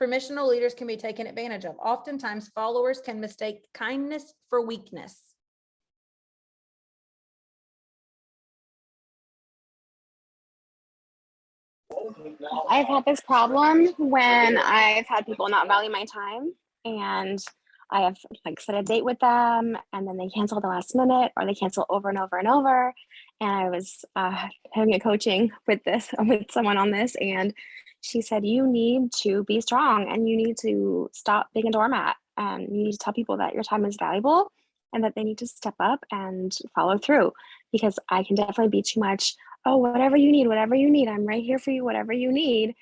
Permissional leaders can be taken advantage of. Oftentimes, followers can mistake kindness for weakness. I've had this problem when I've had people not value my time, and I have like set a date with them and then they cancel at the last minute, or they cancel over and over and over. And I was having a coaching with someone on this, and she said, you need to be strong and you need to stop being a doormat, and you need to tell people that your time is valuable and that they need to step up and follow through, because I can definitely be too much. Oh, whatever you need, I'm right here for you, whatever you need.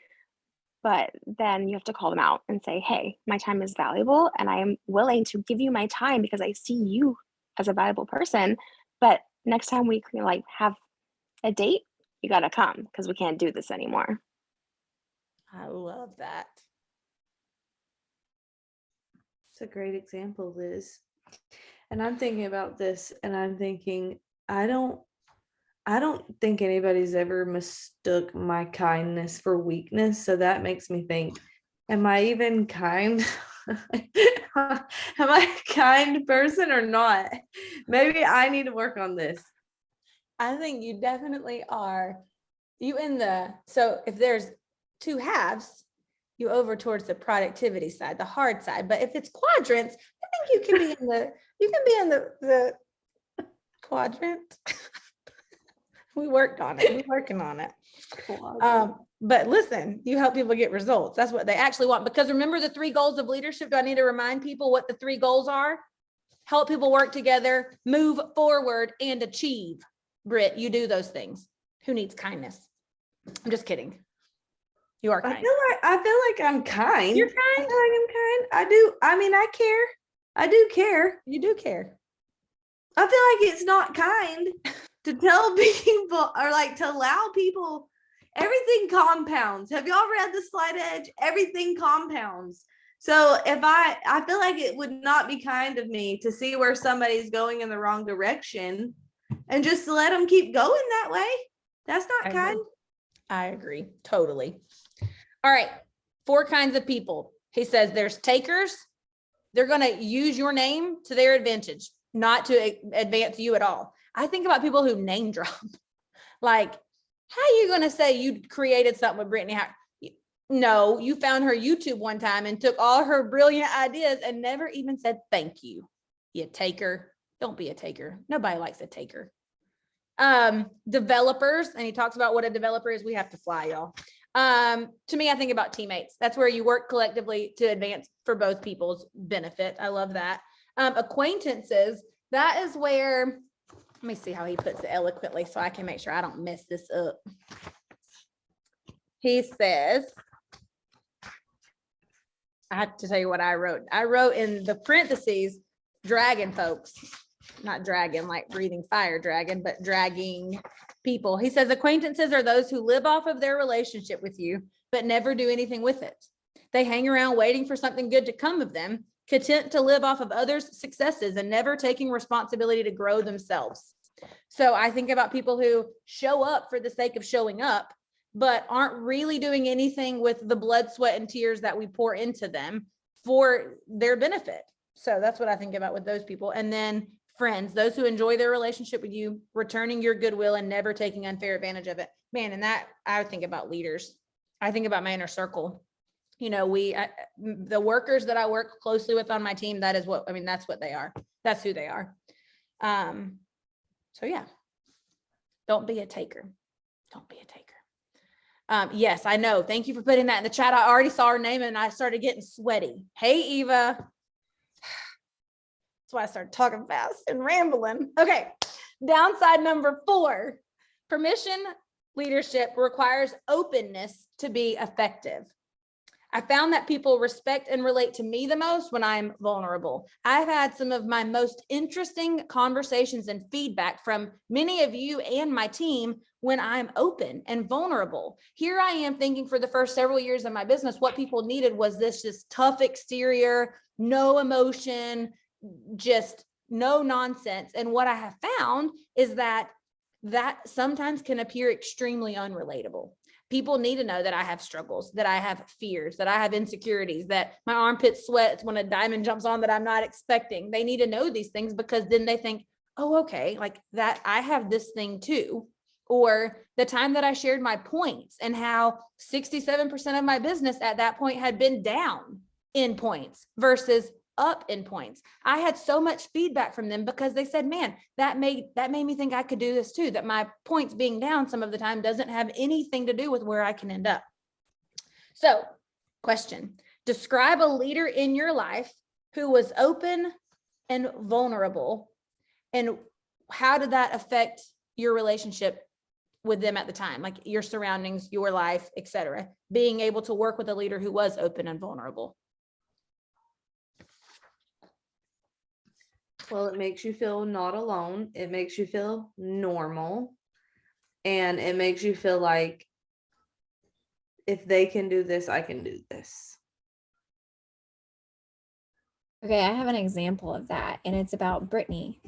But then you have to call them out and say, hey, my time is valuable and I am willing to give you my time because I see you as a valuable person. But next time we can like have a date, you got to come, because we can't do this anymore. I love that. It's a great example, Liz. And I'm thinking about this and I'm thinking, I don't think anybody's ever mistook my kindness for weakness. So that makes me think, am I even kind? Am I a kind person or not? Maybe I need to work on this. I think you definitely are. So if there's two halves, you over towards the productivity side, the hard side. But if it's quadrants, I think you can be in the quadrant. We worked on it. We're working on it. But listen, you help people get results. That's what they actually want. Because remember the 3 goals of leadership. Do I need to remind people what the 3 goals are? Help people work together, move forward, and achieve. Britt, you do those things. Who needs kindness? I'm just kidding. You are kind. I feel like I'm kind. You're kind? I feel like I'm kind. I do. I mean, I care. I do care. You do care. I feel like it's not kind to tell people, or like to allow people. Everything compounds. Have y'all read The Slight Edge? Everything compounds. So if I feel like it would not be kind of me to see where somebody's going in the wrong direction and just let them keep going that way. That's not kind. I agree. Totally. All right. 4 kinds of people. He says there's takers. They're going to use your name to their advantage, not to advance you at all. I think about people who name drop. Like, how are you going to say you created something with Brittany? No, you found her YouTube one time and took all her brilliant ideas and never even said thank you. You taker. Don't be a taker. Nobody likes a taker. Developers, and he talks about what a developer is. We have to fly, y'all. To me, I think about teammates. That's where you work collectively to advance for both people's benefit. I love that. Acquaintances, that is where, let me see how he puts it eloquently so I can make sure I don't mess this up. He says, I have to tell you what I wrote. I wrote in the parentheses, dragon folks, not dragon, like breathing fire dragon, but dragging people. He says acquaintances are those who live off of their relationship with you, but never do anything with it. They hang around waiting for something good to come of them, content to live off of others' successes and never taking responsibility to grow themselves. So I think about people who show up for the sake of showing up, but aren't really doing anything with the blood, sweat, and tears that we pour into them for their benefit. So that's what I think about with those people. And then friends, those who enjoy their relationship with you, returning your goodwill and never taking unfair advantage of it. Man, and that I think about leaders. I think about my inner circle. You know, the workers that I work closely with on my team, that's what they are. That's who they are. So yeah, don't be a taker. Don't be a taker. Yes, I know. Thank you for putting that in the chat. I already saw her name and I started getting sweaty. Hey, Eva. That's why I started talking fast and rambling. Okay. Downside number 4, permission leadership requires openness to be effective. I found that people respect and relate to me the most when I'm vulnerable. I've had some of my most interesting conversations and feedback from many of you and my team when I'm open and vulnerable. Here I am thinking for the first several years of my business, what people needed was this just tough exterior, no emotion, just no nonsense. And what I have found is that sometimes can appear extremely unrelatable. People need to know that I have struggles, that I have fears, that I have insecurities, that my armpit sweats when a diamond jumps on that I'm not expecting. They need to know these things, because then they think, oh, okay, like that I have this thing too. Or the time that I shared my points and how 67% of my business at that point had been down in points versus up in points. I had so much feedback from them because they said, man, that made me think I could do this too, that my points being down some of the time doesn't have anything to do with where I can end up. So, question, describe a leader in your life who was open and vulnerable, and how did that affect your relationship with them at the time, like your surroundings, your life, etc. Being able to work with a leader who was open and vulnerable. Well, it makes you feel not alone. It makes you feel normal. And it makes you feel like, if they can do this, I can do this. Okay, I have an example of that, and it's about Brittany.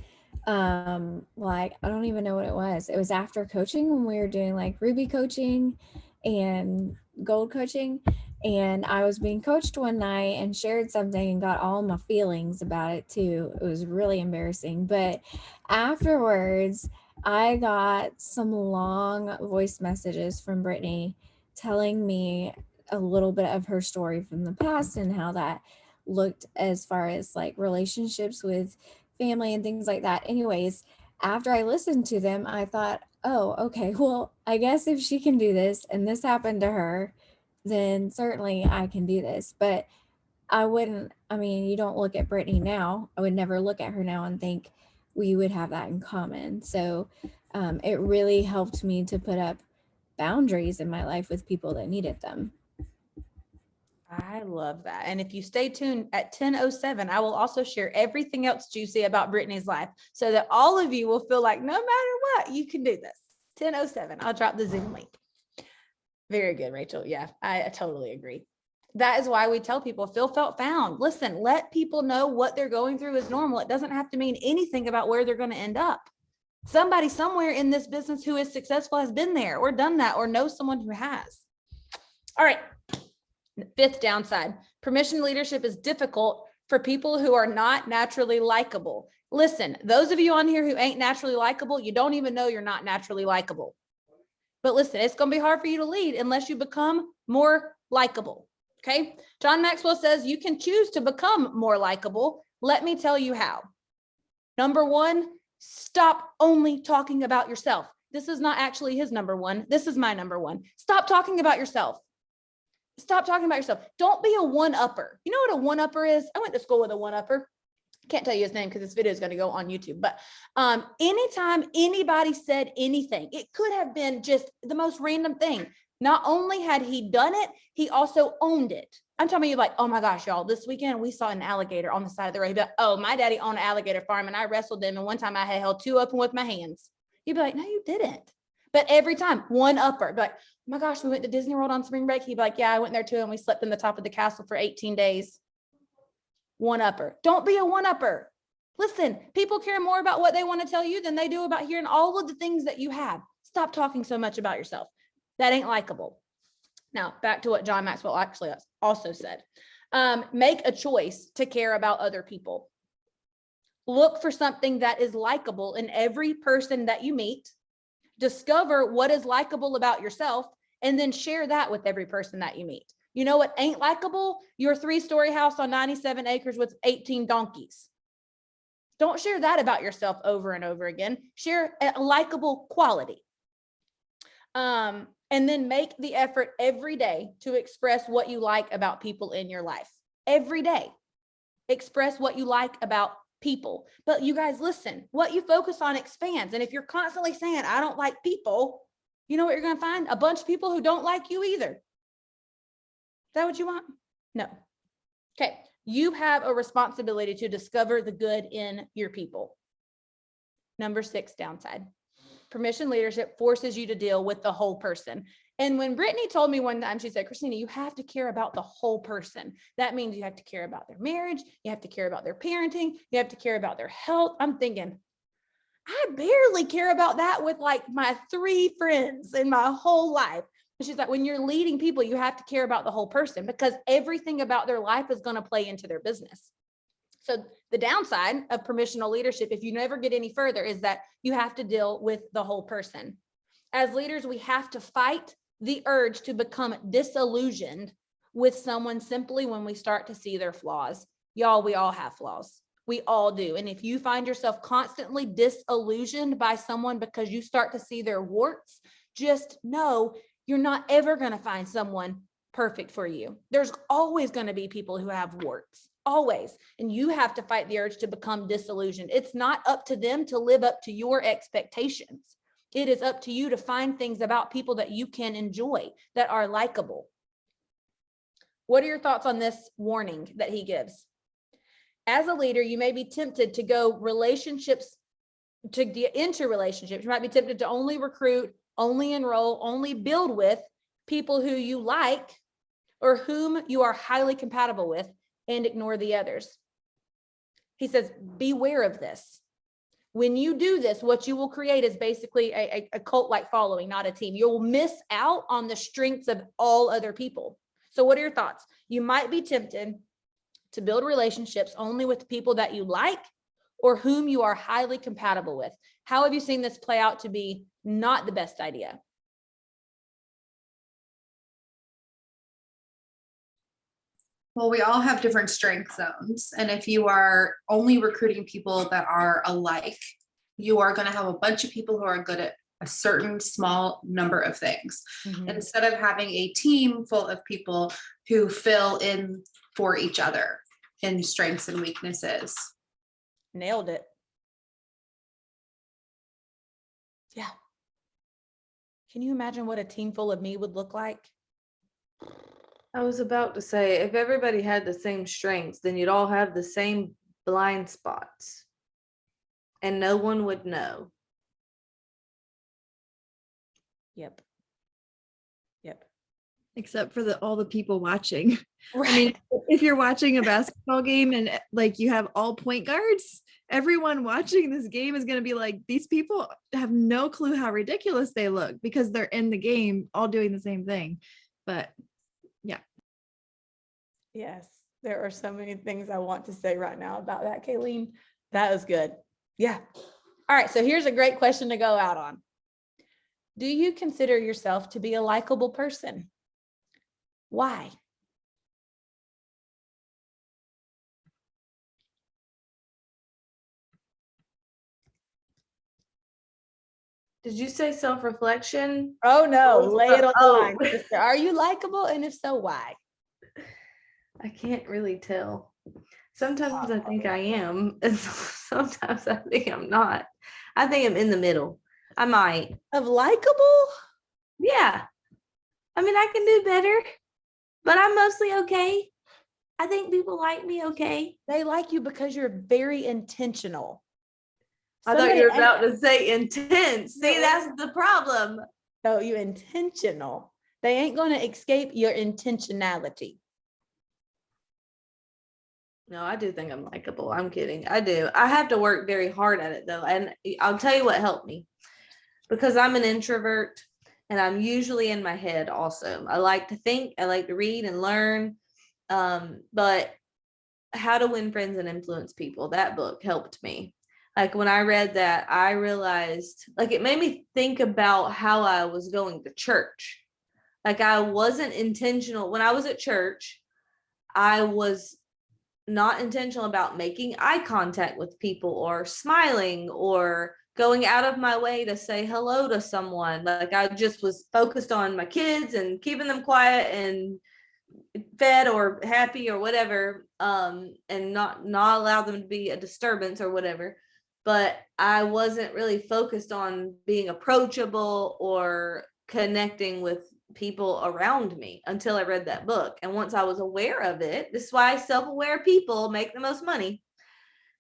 Like, I don't even know what it was. It was after coaching, when we were doing like Ruby coaching and gold coaching, and I was being coached one night and shared something and got all my feelings about it too. It was really embarrassing, but afterwards I got some long voice messages from Brittany telling me a little bit of her story from the past and how that looked as far as like relationships with family and things like that. Anyways, after I listened to them, I thought, oh, okay, well, I guess if she can do this and this happened to her, then certainly I can do this. But I wouldn't, I mean, you don't look at Brittany now. I would never look at her now and think we would have that in common. So it really helped me to put up boundaries in my life with people that needed them. I love that. And if you stay tuned at 10:07, I will also share everything else juicy about Brittany's life, so that all of you will feel like no matter what, you can do this. 10:07, I'll drop the Zoom link. Very good, Rachel. Yeah, I totally agree. That is why we tell people, feel, felt, found. Listen, let people know what they're going through is normal. It doesn't have to mean anything about where they're going to end up. Somebody somewhere in this business who is successful has been there or done that or knows someone who has. All right. Fifth downside, permission leadership is difficult for people who are not naturally likable. Listen, those of you on here who ain't naturally likable, you don't even know you're not naturally likable. But listen, it's going to be hard for you to lead unless you become more likable. Okay. John Maxwell says you can choose to become more likable. Let me tell you how. Number one, stop only talking about yourself. This is not actually his number one. This is my number one. Stop talking about yourself. Stop talking about yourself. Don't be a one-upper. You know what a one-upper is? I went to school with a one-upper. Can't tell you his name because this video is going to go on YouTube. But anytime anybody said anything, it could have been just the most random thing. Not only had he done it, he also owned it. I'm telling you, like, oh my gosh, y'all, this weekend we saw an alligator on the side of the road. He'd be like, oh, my daddy owned an alligator farm and I wrestled them. And one time I had held two open with my hands. He'd be like, no, you didn't. But every time, one upper, like, oh my gosh, we went to Disney World on spring break. He'd be like, yeah, I went there too. And we slept in the top of the castle for 18 days. One upper. Don't be a one upper. Listen, people care more about what they want to tell you than they do about hearing all of the things that you have. Stop talking so much about yourself. That ain't likable. Now, back to what John Maxwell actually also said. Make a choice to care about other people. Look for something that is likable in every person that you meet. Discover what is likable about yourself, and then share that with every person that you meet. You know what ain't likable? Your 3-story house on 97 acres with 18 donkeys. Don't share that about yourself over and over again. Share a likable quality. And then make the effort every day to express what you like about people in your life. Every day. Express what you like about people. But you guys, listen, what you focus on expands. And if you're constantly saying, I don't like people, you know what you're going to find? A bunch of people who don't like you either. Is that what you want? No. Okay. You have a responsibility to discover the good in your people. Number 6 downside. Permission leadership forces you to deal with the whole person. And when Brittany told me one time, she said, Christina, you have to care about the whole person. That means you have to care about their marriage. You have to care about their parenting. You have to care about their health. I'm thinking, I barely care about that with like my 3 friends in my whole life. She's like, when you're leading people, you have to care about the whole person because everything about their life is going to play into their business. So the downside of permissional leadership, if you never get any further, is that you have to deal with the whole person. As leaders, we have to fight the urge to become disillusioned with someone simply when we start to see their flaws. Y'all, we all have flaws. We all do. And if you find yourself constantly disillusioned by someone because you start to see their warts, just know you're not ever going to find someone perfect for you. There's always going to be people who have warts, always. And you have to fight the urge to become disillusioned. It's not up to them to live up to your expectations. It is up to you to find things about people that you can enjoy, that are likable. What are your thoughts on this warning that he gives? As a leader, you may be tempted to go relationships, to get into relationships. You might be tempted to only recruit, only enroll, only build with people who you like or whom you are highly compatible with, and ignore the others. He says, beware of this. When you do this, what you will create is basically a cult-like following, not a team. You'll miss out on the strengths of all other people. So what are your thoughts? You might be tempted to build relationships only with people that you like or whom you are highly compatible with. How have you seen this play out to be not the best idea? Well, we all have different strength zones. And if you are only recruiting people that are alike, you are going to have a bunch of people who are good at a certain small number of things. Instead of having a team full of people who fill in for each other in strengths and weaknesses. Nailed it. Yeah. Can you imagine what a team full of me would look like? I was about to say, if everybody had the same strengths, then you'd all have the same blind spots and no one would know. Yep. Yep. Except for all the people watching. Right. I mean, if you're watching a basketball game and like you have all point guards, everyone watching this game is going to be like, these people have no clue how ridiculous they look because they're in the game all doing the same thing. But yeah. Yes, there are so many things I want to say right now about that, Kayleen. That was good. Yeah. All right. So here's a great question to go out on. Do you consider yourself to be a likable person? Why? Did you say self-reflection? Oh no, lay it on the line, Oh. sister. Are you likable? And if so, why? I can't really tell. Sometimes I think I am, and sometimes I think I'm not. I think I'm in the middle. I might. Of likable? Yeah. I mean, I can do better, but I'm mostly okay. I think people like me okay. They like you because you're very intentional. I thought you were about to say intense. See, that's the problem. No, you're intentional. They ain't going to escape your intentionality. No, I do think I'm likable. I'm kidding. I do. I have to work very hard at it though. And I'll tell you what helped me. Because I'm an introvert and I'm usually in my head also. I like to think, I like to read and learn. But How to Win Friends and Influence People, that book helped me. Like when I read that, I realized, like, it made me think about how I was going to church. Like I wasn't intentional. When I was at church, I was not intentional about making eye contact with people or smiling or going out of my way to say hello to someone. Like I just was focused on my kids and keeping them quiet and fed or happy or whatever, and not allow them to be a disturbance or whatever. But I wasn't really focused on being approachable or connecting with people around me until I read that book. And once I was aware of it, this is why self-aware people make the most money.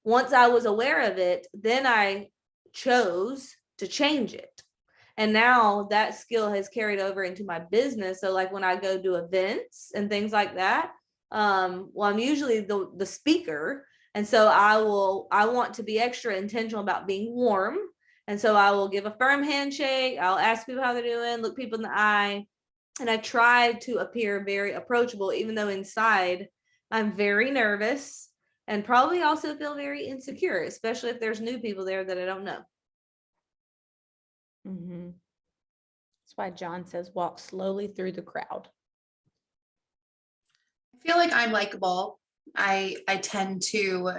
Once I was aware of it, then I chose to change it. And now that skill has carried over into my business. So like when I go do events and things like that, well, I'm usually the speaker. And so I want to be extra intentional about being warm. And so I will give a firm handshake. I'll ask people how they're doing, look people in the eye. And I try to appear very approachable, even though inside I'm very nervous and probably also feel very insecure, especially if there's new people there that I don't know. That's why John says walk slowly through the crowd. I feel like I'm likable. I tend to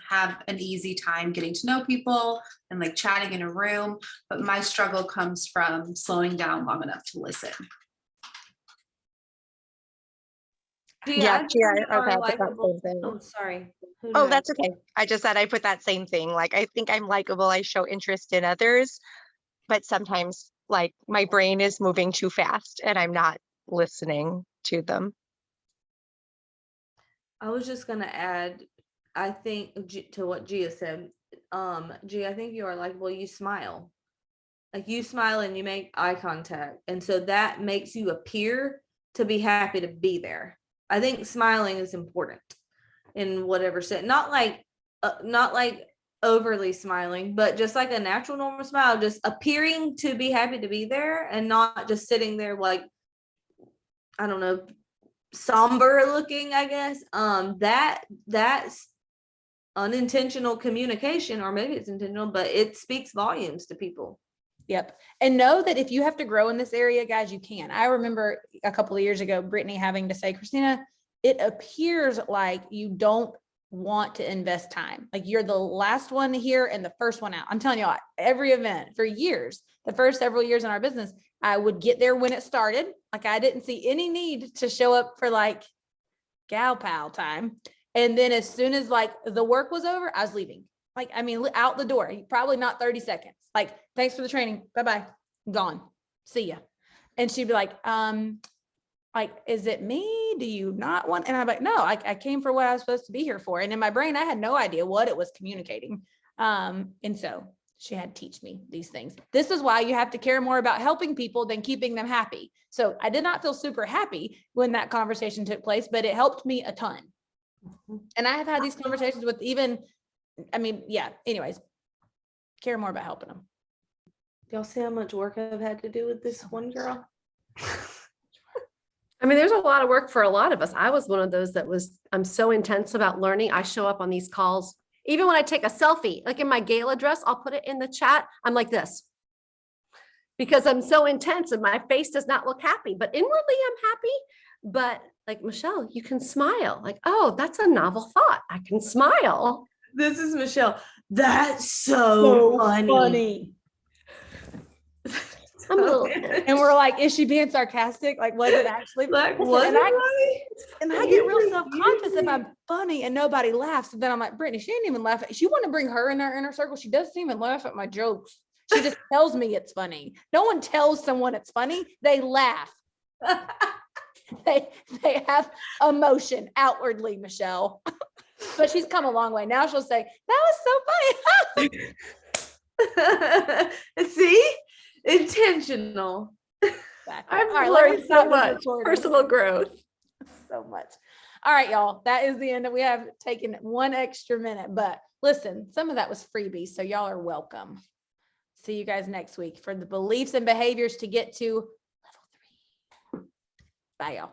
have an easy time getting to know people and like chatting in a room, but my struggle comes from slowing down long enough to listen. Yeah, I put that Likable. same thing. Oh, sorry. Oh, that's okay. I just said I put that same thing. Like, I think I'm likable. I show interest in others, but sometimes like my brain is moving too fast and I'm not listening to them. I was just gonna add, I think to what Gia said. Gia, I think you are likable. You smile, like you smile and you make eye contact, and so that makes you appear to be happy to be there. I think smiling is important in whatever set. Not like overly smiling, but just like a natural normal smile, just appearing to be happy to be there and not just sitting there like, I don't know, somber looking, I guess. That's unintentional communication, or maybe it's intentional, but it speaks volumes to people. Yep. And know that if you have to grow in this area, guys, you can. I remember a couple of years ago, Brittany having to say, Christina, it appears like you don't want to invest time. Like you're the last one here and the first one out. I'm telling you, every event for years, the first several years in our business, I would get there when it started. Like I didn't see any need to show up for like gal pal time. And then as soon as like the work was over, I was leaving. Like, I mean, out the door, probably not 30 seconds. Like, thanks for the training. Bye-bye. Gone. See ya. And she'd be like, is it me? Do you not want? And I'm like, no, I came for what I was supposed to be here for. And in my brain, I had no idea what it was communicating. And so she had to teach me these things. This is why you have to care more about helping people than keeping them happy. So I did not feel super happy when that conversation took place, but it helped me a ton. And I have had these conversations with anyways, care more about helping them. Y'all see how much work I've had to do with this one girl? I mean, there's a lot of work for a lot of us. I was one of those I'm so intense about learning. I show up on these calls. Even when I take a selfie, like in my gala dress, I'll put it in the chat. I'm like this because I'm so intense and my face does not look happy, but inwardly I'm happy. But like, Michelle, you can smile. Like, oh, that's a novel thought. I can smile. This is Michelle. That's so funny. I'm a little, and we're like, is she being sarcastic? Like, was it actually? Like, and I get real self-conscious if I'm funny and nobody laughs. And then I'm like, Brittany, she didn't even laugh. She want to bring her in our inner circle. She doesn't even laugh at my jokes. She just tells me it's funny. No one tells someone it's funny. They laugh. They have emotion outwardly, Michelle. But she's come a long way. Now she'll say, that was so funny. See? Intentional. Exactly. I've learned so much personal growth. So much. All right, y'all. That is the end. We have taken one extra minute, but listen, some of that was freebies, so y'all are welcome. See you guys next week for the beliefs and behaviors to get to level 3. Bye, y'all.